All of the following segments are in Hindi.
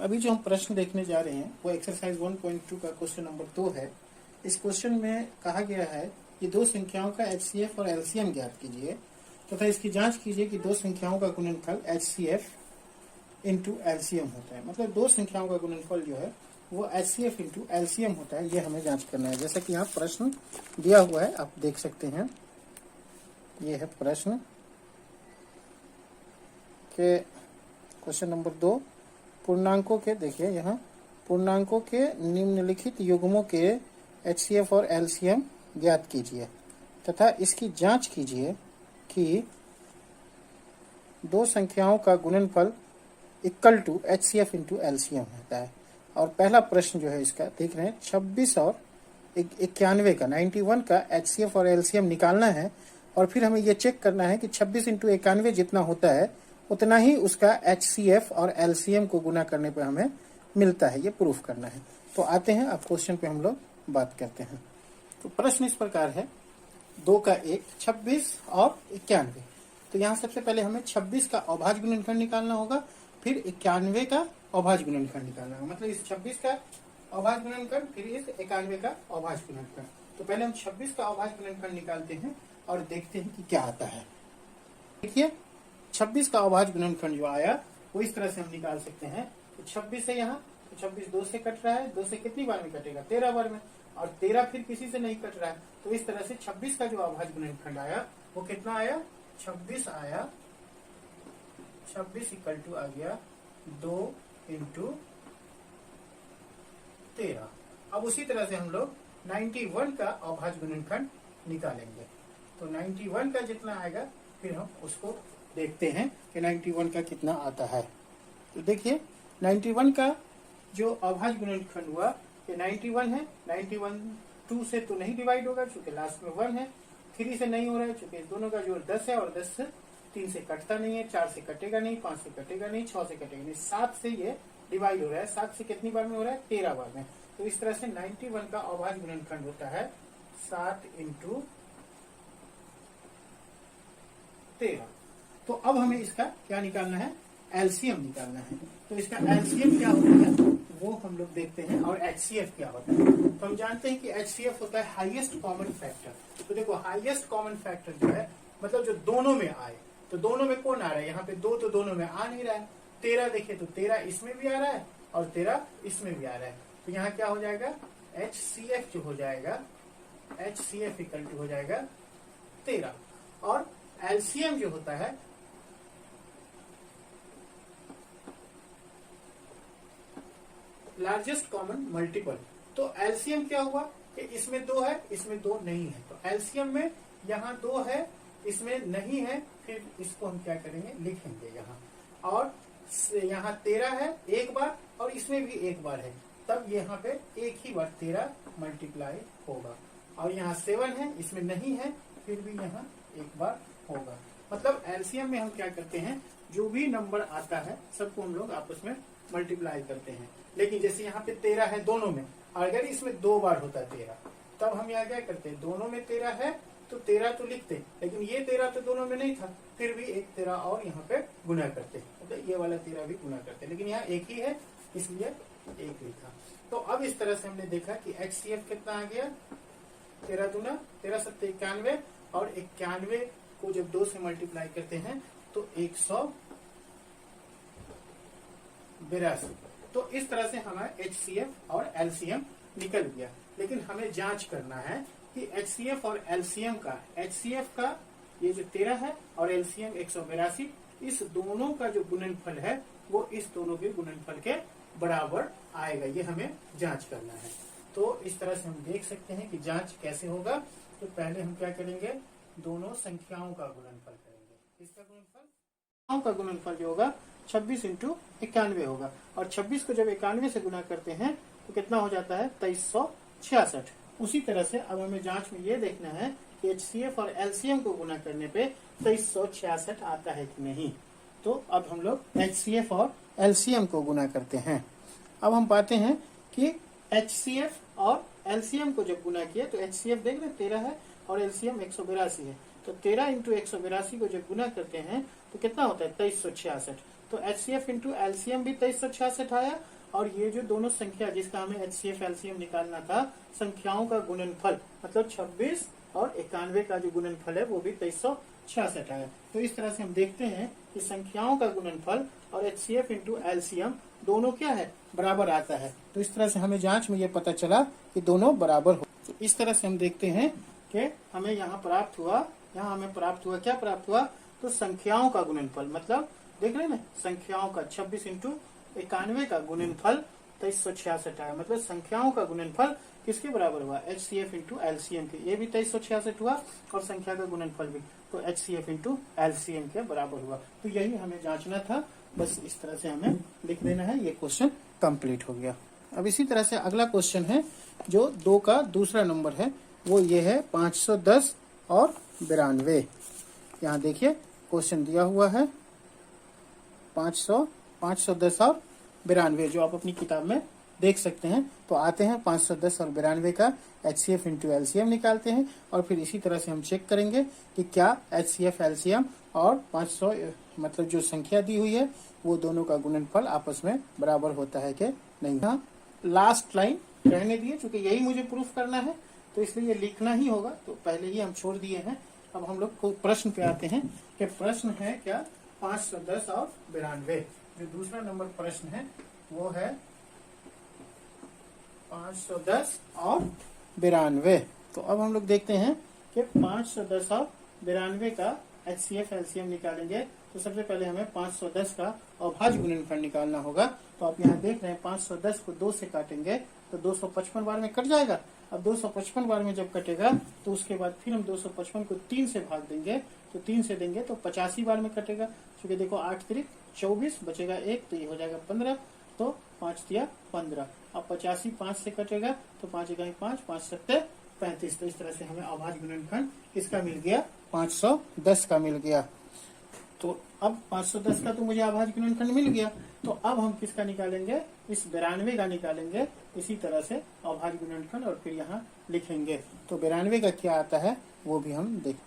अभी जो हम प्रश्न देखने जा रहे हैं वो एक्सरसाइज 1.2 का क्वेश्चन नंबर 2 है। इस क्वेश्चन में कहा गया है कि दो संख्याओं का HCF और LCM ज्ञात कीजिए तथा इसकी जांच कीजिए कि दो संख्याओं का गुणनफल HCF इंटू LCM होता है। मतलब दो संख्याओं का गुणनफल जो है वो HCF इंटू LCM होता है, ये हमें जांच करना है। जैसा कि यहाँ प्रश्न दिया हुआ है, आप देख सकते हैं, ये है प्रश्न के क्वेश्चन नंबर 2। पूर्णांकों के, देखिए यहाँ, पूर्णांकों के निम्नलिखित युग्मों के HCF और LCM ज्ञात कीजिए तथा इसकी जांच कीजिए कि दो संख्याओं का गुणनफल equal to HCF into LCM होता है। और पहला प्रश्न जो है इसका देख रहे हैं, 26 और 91 का 91 का HCF और LCM निकालना है और फिर हमें यह चेक करना है कि 26 इंटू 91 जितना होता है उतना ही उसका HCF और LCM को गुना करने पर हमें मिलता है, ये प्रूफ करना है। तो आते हैं अब क्वेश्चन पे हम लोग बात करते हैं। तो प्रश्न इस प्रकार है, 2 का 1, 26 और 91। तो यहाँ सबसे पहले हमें 26 का अभाज्य गुणनफल निकालना होगा, फिर 91 का अभाज्य गुणनफल निकालना होगा। मतलब इस 26 का अभाज्य गुणनफल, फिर इस 91 का अभाज्य गुणनफल। तो पहले हम 26 का अभाज्य गुणनफल निकालते हैं और देखते हैं कि क्या आता है। देखिए 26 का अभाज्य गुणनफल जो आया वो इस तरह से हम निकाल सकते हैं। तो 26 है यहाँ, तो 26 2 से कट रहा है, 2 से कितनी बार में कटेगा, 13 बार में, और 13 फिर किसी से नहीं कट रहा है। तो इस तरह से 26 का जो अभाज्य गुणनफल आया वो कितना आया, 26 आया, 26 इक्वल टू आ गया 2 इंटू 13। अब उसी तरह से हम लोग 91 का अभाज्य गुणनफल निकालेंगे। तो 91 का जितना आएगा फिर हम उसको देखते हैं कि 91 का कितना आता है। तो देखिए 91 का जो अभाज्य गुणनफल हुआ ये 91 है। 91 2 से तो नहीं डिवाइड होगा क्योंकि लास्ट में 1 है, 3 से नहीं हो रहा है क्योंकि इस दोनों का जोड़ 10 है, और 10 से 3 से कटता नहीं है, 4 से कटेगा नहीं, 5 से कटेगा नहीं, 6 से कटेगा नहीं, 7 से ये डिवाइड हो रहा है। 7 से कितनी बार में हो रहा है, 13 बार में। तो इस तरह से 91 का अभाज्य गुणनफल होता है 7 इंटू 13। तो अब हमें इसका क्या निकालना है, LCM निकालना है। तो इसका LCM क्या होता है वो हम लोग देखते हैं, और HCF क्या होता है। तो हम जानते हैं कि HCF होता है हाईएस्ट कॉमन फैक्टर। तो देखो हाईएस्ट कॉमन फैक्टर जो है मतलब जो दोनों में आए, तो दोनों में कौन आ रहा है, यहाँ पे 2 तो दोनों में आ नहीं रहा है। 13 देखिए तो 13 इसमें भी आ रहा है और 13 इसमें भी आ रहा है। तो यहाँ क्या हो जाएगा, HCF जो हो जाएगा, HCF इक्वल टू हो जाएगा 13। और LCM जो होता है लार्जेस्ट कॉमन मल्टीपल। तो LCM क्या हुआ कि इसमें 2 है, इसमें 2 नहीं है। तो LCM में यहाँ 2 है, इसमें नहीं है, फिर इसको हम क्या करेंगे, लिखेंगे यहाँ। और यहाँ 13 है एक बार और इसमें भी एक बार है, तब यहाँ पे एक ही बार 13 मल्टीप्लाई होगा। और यहाँ 7 है, इसमें नहीं है, फिर भी यहाँ एक बार होगा। मतलब LCM में हम क्या करते हैं, जो भी नंबर आता है सबको हम लोग आपस में मल्टीप्लाई करते हैं। लेकिन जैसे यहाँ पे 13 है दोनों में, अगर इसमें 2 बार होता है 13, तब हम यहाँ क्या करते हैं, दोनों में 13 है तो 13 तो लिखते, लेकिन ये 13 तो दोनों में नहीं था, फिर भी एक 13 और यहाँ पे गुना करते हैं, मतलब ये वाला 13 भी गुना करते हैं, लेकिन यहाँ एक ही है इसलिए एक लिखा। तो अब इस तरह से हमने देखा कि HCF कितना आ गया, 13 दूना 13 सत्ते 91, और 91 को जब 2 से मल्टीप्लाई करते हैं तो 182। तो इस तरह से हमारा HCF और LCM निकल गया। लेकिन हमें जांच करना है कि HCF और LCM का, HCF का ये जो 13 है और LCM 182, इस दोनों का जो गुणनफल है वो इस दोनों के गुणनफल के बराबर आएगा, ये हमें जांच करना है। तो इस तरह से हम देख सकते हैं कि जांच कैसे होगा। तो पहले हम क्या करेंगे, दोनों संख्याओं का गुणनफल करेंगे। इसका गुणनफल का गुणनफल जो होगा 26 इंटू 91 होगा, और 26 को जब 91 से गुना करते हैं तो कितना हो जाता है, 2366। उसी तरह से अब हमें जांच में ये देखना है कि HCF और LCM को गुना करने पे 2366 आता है कि नहीं। तो अब हम लोग HCF और LCM को गुना करते हैं। अब हम पाते हैं कि HCF और LCM को जब गुना किया तो HCF देख रहे 13 है और LCM 182 है। तो 13 इंटू 182 को जब गुना करते हैं तो कितना होता है, 2366। तो HCF इंटू एलसीएम भी 2366 आया, और ये जो दोनों संख्या जिसका हमें HCF एलसीएम निकालना था, संख्याओं का गुणनफल मतलब 26 और 91 का जो गुणनफल है वो भी 2366 आया। तो इस तरह से हम देखते हैं कि संख्याओं का गुणनफल और HCF इंटू एलसीएम दोनों क्या है, बराबर आता है। तो इस तरह से हमें जांच में ये पता चला कि दोनों बराबर हो। तो इस तरह से हम देखते हैं कि हमें यहाँ प्राप्त हुआ, क्या प्राप्त हुआ, तो संख्याओं का गुणनफल मतलब देख रहे हैं ना, संख्याओं का 26 इंटू 91 का गुणनफल 2366 आया। मतलब संख्याओं का गुणनफल किसके बराबर हुआ, HCF इंटू एलसीएम के। ये भी 2366 हुआ और संख्या का गुणनफल भी तो HCF इंटू एलसीएम के बराबर हुआ। तो यही हमें जांचना था, बस इस तरह से हमें लिख देना है। ये क्वेश्चन कंप्लीट हो गया। अब इसी तरह से अगला क्वेश्चन है जो 2 का दूसरा नंबर है, वो ये है 510 और 92। यहाँ देखिए क्वेश्चन दिया हुआ है 500, 510 और 92, जो आप अपनी किताब में देख सकते हैं। तो आते हैं 510 और 92 का HCF इंटू एलसीएम निकालते हैं, और फिर इसी तरह से हम चेक करेंगे कि क्या HCF एलसीएम और 500 मतलब जो संख्या दी हुई है वो दोनों का गुणनफल आपस में बराबर होता है कि नहीं। हाँ, लास्ट लाइन रहने दिए, चूंकि यही मुझे प्रूफ करना है तो इसलिए ये लिखना ही होगा, तो पहले ही हम छोड़ दिए हैं। अब हम लोग को प्रश्न पे आते हैं कि प्रश्न है क्या 510 और 92। जो दूसरा नंबर प्रश्न है वो है 510 और 92। तो अब हम लोग देखते हैं कि 510 और 92 का HCF एलसीएम निकालेंगे। तो सबसे पहले हमें 510 का अभाज्य गुणनफल निकालना होगा। तो आप यहाँ देख रहे हैं 510 को 2 से काटेंगे तो 255 बार में कट जाएगा। अब 255 बार में जब कटेगा तो उसके बाद फिर हम 255 को 3 से भाग देंगे, तो 3 से देंगे तो 85 बार में कटेगा। क्योंकि देखो 8 तिरिक 24 बचेगा 1, तो ये हो जाएगा 15, तो 5 तिया 15। अब 85 5 से कटेगा तो 5 इकाई 5, 5 सत्ते 35। तो इस तरह से हमें अभाज्य गुणनफल किसका मिल गया, 510 का मिल गया। तो अब 510 का तो मुझे अभाज्य गुणनफल मिल गया, तो अब हम किसका निकालेंगे, इस 92 का निकालेंगे। इसी तरह से अभाज्य गुणनफल और फिर यहाँ लिखेंगे। तो 92 का क्या आता है वो भी हम देखें।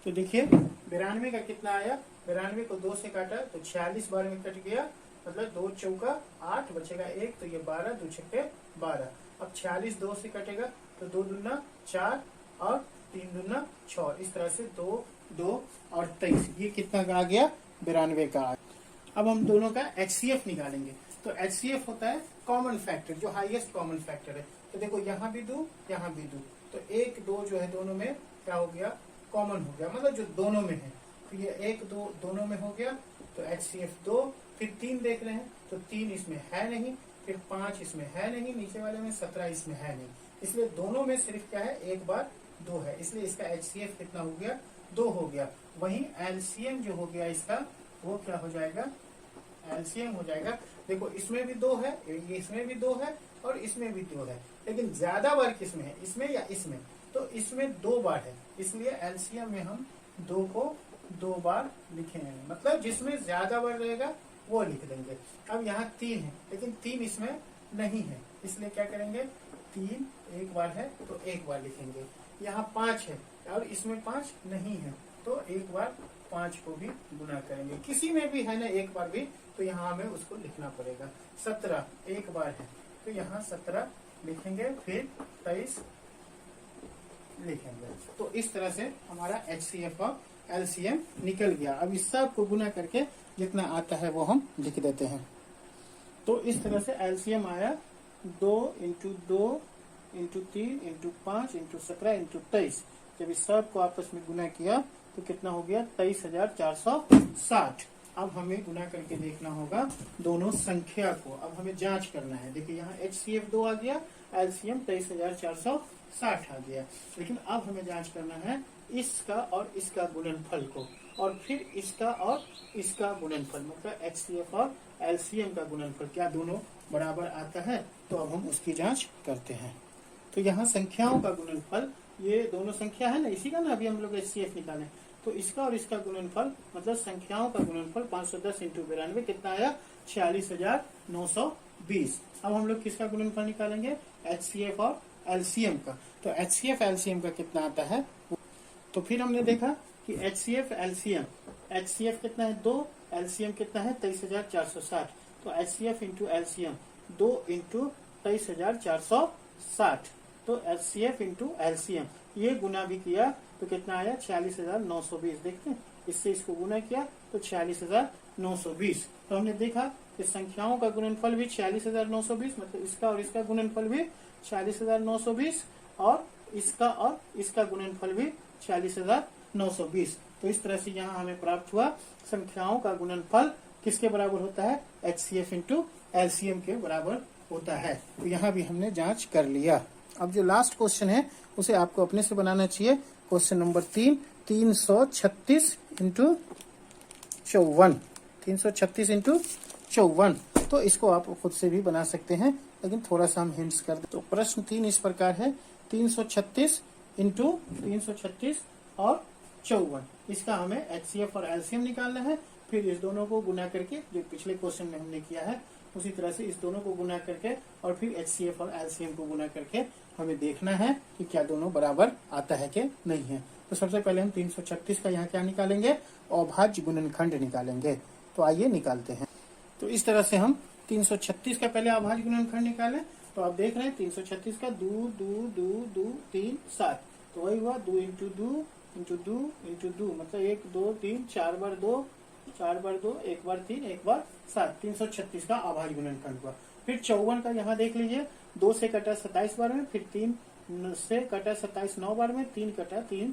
तो देखिए 92 का कितना आया, 92 को 2 से काटा तो 46 बार में कट गया, मतलब 2 चौका 8 बचेगा 1, तो ये 12, 2 छक्के 12। अब 46 2 से कटेगा तो 2 दूना 4 और 3 दूना 6। इस तरह से 2, 2 और 23, ये कितना का आ गया, 92 का आ गया। अब हम दोनों का HCF निकालेंगे। तो HCF होता है कॉमन फैक्टर, जो हाईएस्ट कॉमन फैक्टर है। तो देखो यहाँ भी 2, यहाँ भी 2, तो 1 2 जो है दोनों में क्या हो गया, कॉमन हो गया, मतलब जो दोनों में है। तो ये 1 2 दोनों में हो गया, तो HCF 2। फिर 3 देख रहे हैं तो 3 इसमें है नहीं, फिर 5 इसमें है नहीं, नीचे वाले में 17 इसमें है नहीं, इसलिए दोनों में सिर्फ क्या है, एक बार 2 है, इसलिए इसका HCF कितना हो गया, 2 हो गया। वहीं LCM जो हो गया इसका वो क्या हो जाएगा, LCM हो जाएगा। देखो इसमें भी 2 है, ये इसमें भी 2 है और इसमें भी 2 है, लेकिन ज्यादा बार किसमें है, इसमें या इसमें, तो इसमें 2 बार है, इसलिए LCM में हम 2 को 2 बार लिखेंगे, मतलब जिसमें ज्यादा बार रहेगा वो लिख देंगे। अब यहाँ 3 है, लेकिन 3 इसमें नहीं है, इसलिए क्या करेंगे, 3 एक बार है तो एक बार लिखेंगे। यहाँ 5 है और इसमें 5 नहीं है, तो एक बार 5 को भी गुना करेंगे। किसी में भी है ना एक बार भी, तो यहाँ हमें उसको लिखना पड़ेगा। 17 एक बार है तो यहाँ 17 लिखेंगे, फिर 23 लिखेंगे। तो इस तरह से हमारा HCF और LCM निकल गया। अब इस सब को गुना करके जितना आता है वो हम लिख देते हैं। तो इस तरह से LCM आया 2 × 2 × 3 × 5 × 17 × 23। जब इस सब को आपस में गुना किया तो कितना हो गया, 23,460। अब हमें गुना करके देखना होगा दोनों संख्या को। अब हमें जांच करना है। देखिए यहाँ HCF 2 आ गया, LCM 23,460 आ गया। लेकिन अब हमें जांच करना है इसका और इसका गुणनफल को, और फिर इसका और इसका गुणनफल, मतलब HCF और LCM का गुणनफल क्या दोनों बराबर आता है। तो अब हम उसकी जांच करते हैं। तो यहाँ संख्याओं का गुणनफल, ये दोनों संख्या है ना, इसी का ना अभी हम लोग HCF निकालें, तो इसका और इसका गुणनफल मतलब संख्याओं का गुणनफल 510 × 92 कितना आया, 46,920। अब हम लोग किसका गुणनफल निकालेंगे, HCF और LCM का। तो HCF LCM का कितना आता है, तो फिर हमने देखा कि HCF LCM, HCF कितना है 2, एलसीएम कितना है 23,460, तो HCF इंटू एलसीएम 2 इंटू 23,460, तो HCF इंटू एलसीएम ये गुना भी किया तो कितना आया 46,920। देखते हैं, इससे इसको गुना किया तो 46,920। तो हमने देखा कि संख्याओं का गुणनफल भी 46,920, मतलब इसका और इसका गुणनफल भी 46,920 और इसका गुणनफल भी 46,920। तो इस तरह से यहाँ हमें प्राप्त हुआ संख्याओं का गुणनफल किसके बराबर होता है, HCF इंटू एलसीएम के बराबर होता है। तो यहाँ भी हमने जांच कर लिया। अब जो लास्ट क्वेश्चन है उसे आपको अपने से बनाना चाहिए। Question number 3, 336 into 54, 336 into 54। तो इसको आप खुद से भी बना सकते हैं, लेकिन थोड़ा सा हम हिंट्स कर दें। तो प्रश्न 3 इस प्रकार है, 336 इंटू 336 और 54, इसका हमें HCF और एलसीएम निकालना है। फिर इस दोनों को गुना करके, जो पिछले क्वेश्चन में हमने किया है उसी तरह से इस दोनों को गुना करके और फिर HCF और एलसीएम को गुना करके हमें देखना है कि क्या दोनों बराबर आता है कि नहीं है। तो सबसे पहले हम 336 का यहाँ क्या निकालेंगे, अभाज्य गुणनखंड निकालेंगे। तो आइए निकालते हैं। तो इस तरह से हम 336 का पहले अभाज्य गुणनखंड निकालें। तो आप देख रहे हैं 336 का 2 2 2 2 3 7, तो वही हुआ 2 इंटू 2 इंटू 2 इंटू 2, मतलब 1 2 3 4 बार 2 4 बार 2 1 बार 3 1 बार 7, 336 का अभाज्य गुणनखंड हुआ। फिर 54 का यहाँ देख लीजिए, 2 से कटा 27 बार में, फिर 3 से कटा 27 9 बार में, 3 कटा 3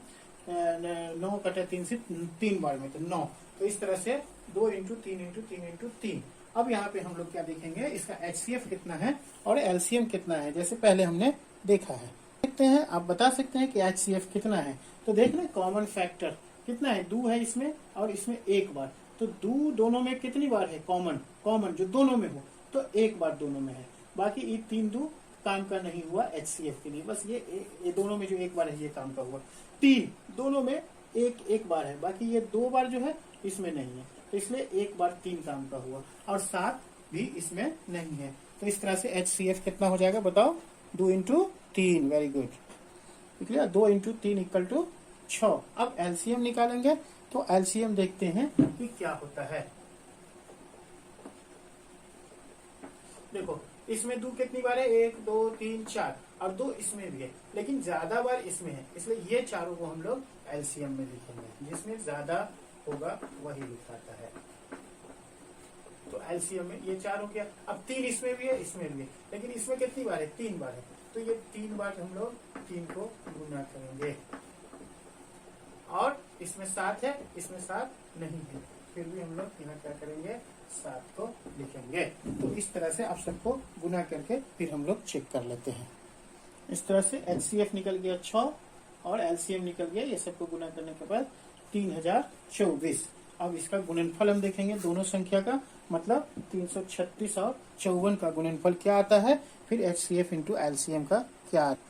9 कटा 3 से 3 बार में, तो 9। तो इस तरह से 2 इंटू 3 इंटू 3 इंटू 3। अब यहाँ पे हम लोग क्या देखेंगे, इसका HCF कितना है और एलसीएम कितना है, जैसे पहले हमने देखा है। देखते हैं, आप बता सकते हैं कि HCF कितना है। तो देख रहे कॉमन फैक्टर कितना है, 2 है इसमें और इसमें 1 बार, तो 2 दोनों में कितनी बार है, कॉमन जो दोनों में हो, तो 1 बार दोनों में है। बाकी ये 3 2 काम का नहीं हुआ HCF के लिए, बस ये दोनों में जो 1 बार है ये काम का हुआ। 3 दोनों में एक बार है, बाकी ये 2 बार जो है इसमें नहीं है, तो इसलिए 1 बार 3 काम का हुआ, और 7 भी इसमें नहीं है। तो इस तरह से HCF कितना हो जाएगा बताओ, 2 इंटू 3, वेरी गुड, निकला 2 इंटू 3 इक्वल टू 6। अब एलसीएम निकालेंगे, तो एलसीएम देखते हैं कि क्या होता है। देखो इसमें 2 कितनी बार है, 1 2 3 4, और 2 इसमें भी है, लेकिन ज्यादा बार इसमें है, इसलिए ये चारों को हम लोग एलसीएम में लिखेंगे, जिसमें ज्यादा होगा वही लिखाता है। तो एलसीएम में ये 4 हो गया। अब 3 इसमें भी है, इसमें भी है, लेकिन इसमें कितनी बार है, 3 बार है, तो ये 3 बार हम लोग 3 को गुना करेंगे। और इसमें 7 है, इसमें 7 नहीं है, फिर भी हम लोग यहाँ क्या करेंगे, 7 को लिखेंगे। तो इस तरह से आप सबको गुना करके फिर हम लोग चेक कर लेते हैं। इस तरह से HCF निकल गया 6 और एलसीएम निकल गया, ये सबको गुना करने के बाद 3024। अब इसका गुणनफल हम देखेंगे दोनों संख्या का, मतलब 336 और 54 का गुणनफल क्या आता है, फिर HCF इंटू एलसीएम का क्या आता है।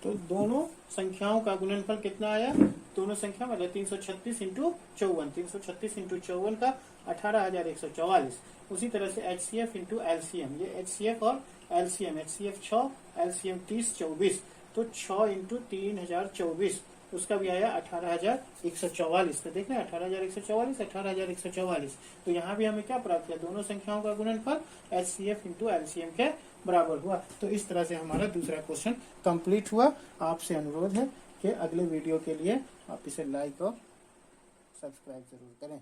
तो दोनों संख्याओं का गुणनफल कितना आया, दोनों संख्या मतलब 336 इंटू 54, 336 इंटू 54 का 18,144। उसी तरह से HCF इंटू एलसीएम, ये HCF और एलसीएम, HCF 6, एलसीएम 30 24, तो 6 इंटू 3024, उसका भी आया 18,144। तो देख रहे हैं 18,144, 18,144। तो यहाँ भी हमें क्या प्राप्त किया, दोनों संख्याओं का गुणनफल HCF इंटू एलसीएम के बराबर हुआ। तो इस तरह से हमारा दूसरा क्वेश्चन कंप्लीट हुआ। आपसे अनुरोध है कि अगले वीडियो के लिए आप इसे लाइक और सब्सक्राइब जरूर करें।